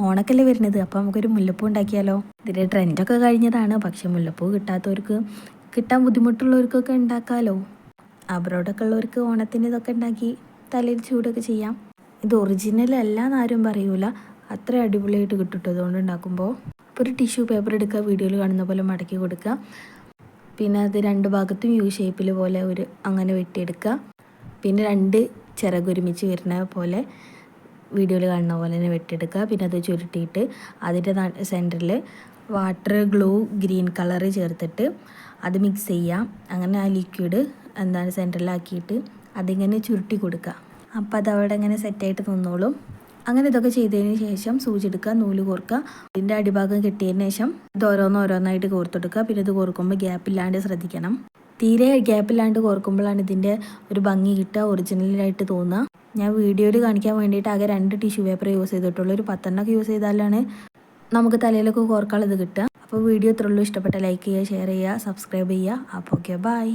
ഓണക്കല്ലേ വരുന്നത്, അപ്പോൾ നമുക്കൊരു മുല്ലപ്പൂ ഉണ്ടാക്കിയാലോ. ഇതിൻ്റെ ട്രെൻഡൊക്കെ കഴിഞ്ഞതാണ്, പക്ഷെ മുല്ലപ്പൂ കിട്ടാത്തവർക്ക്, കിട്ടാൻ ബുദ്ധിമുട്ടുള്ളവർക്കൊക്കെ ഉണ്ടാക്കാമല്ലോ. അബ്രോഡൊക്കെ ഉള്ളവർക്ക് ഓണത്തിന് ഇതൊക്കെ ഉണ്ടാക്കി തലയിൽ ചൂടൊക്കെ ചെയ്യാം. ഇത് ഒറിജിനൽ അല്ല എന്നാരും പറയൂല, അത്ര അടിപൊളിയായിട്ട് കിട്ടും ഇതുകൊണ്ട് ഉണ്ടാക്കുമ്പോൾ. അപ്പോൾ ഒരു ടിഷ്യൂ പേപ്പർ എടുക്കുക, വീഡിയോയിൽ കാണുന്ന പോലെ മടക്കി കൊടുക്കുക. പിന്നെ അത് രണ്ട് ഭാഗത്തും യു ഷേപ്പിൽ പോലെ അങ്ങനെ വെട്ടിയെടുക്കുക. പിന്നെ 2 ചിറക് ഒരുമിച്ച് വരുന്ന പോലെ വീഡിയോയിൽ കാണുന്ന പോലെ തന്നെ വെട്ടിയെടുക്കുക. പിന്നെ അത് ചുരുട്ടിയിട്ട് അതിൻ്റെ സെൻറ്ററിൽ വാട്ടർ ഗ്ലൂ ഗ്രീൻ കളറ് ചേർത്തിട്ട് അത് മിക്സ് ചെയ്യുക. അങ്ങനെ ആ ലിക്വിഡ് സെൻറ്ററിലാക്കിയിട്ട് അതിങ്ങനെ ചുരുട്ടി കൊടുക്കുക. അപ്പോൾ അത് അവിടെ ഇങ്ങനെ സെറ്റായിട്ട് നിന്നോളും. അങ്ങനെ ഇതൊക്കെ ചെയ്തതിന് ശേഷം സൂചി എടുക്കുക, നൂല് കോർക്കുക. ഇതിൻ്റെ അടിഭാഗം കെട്ടിയതിന് ശേഷം ഇത് ഓരോന്നായിട്ട് കോർത്തെടുക്കുക. പിന്നെ ഇത് കോർക്കുമ്പോൾ ഗ്യാപ്പില്ലാണ്ട് ശ്രദ്ധിക്കണം. തീരെ ഗ്യാപ്പില്ലാണ്ട് കോർക്കുമ്പോഴാണ് ഇതിൻ്റെ ഒരു ഭംഗി കിട്ടുക, ഒറിജിനലായിട്ട് തോന്നുക. ഞാൻ വീഡിയോയിൽ കാണിക്കാൻ വേണ്ടിയിട്ട് ആകെ 2 ടിഷ്യൂ പേപ്പർ യൂസ് ചെയ്തിട്ടുള്ളൂ. ഒരു 10 യൂസ് ചെയ്താലാണ് നമുക്ക് തലയിലൊക്കെ കോർക്കാനുള്ളത് കിട്ടുക. അപ്പോൾ വീഡിയോ ഇത്രയുള്ളൂ. ഇഷ്ടപ്പെട്ട ലൈക്ക് ചെയ്യുക, ഷെയർ ചെയ്യുക, സബ്സ്ക്രൈബ് ചെയ്യുക. അപ്പോൾ ഓക്കെ, ബൈ.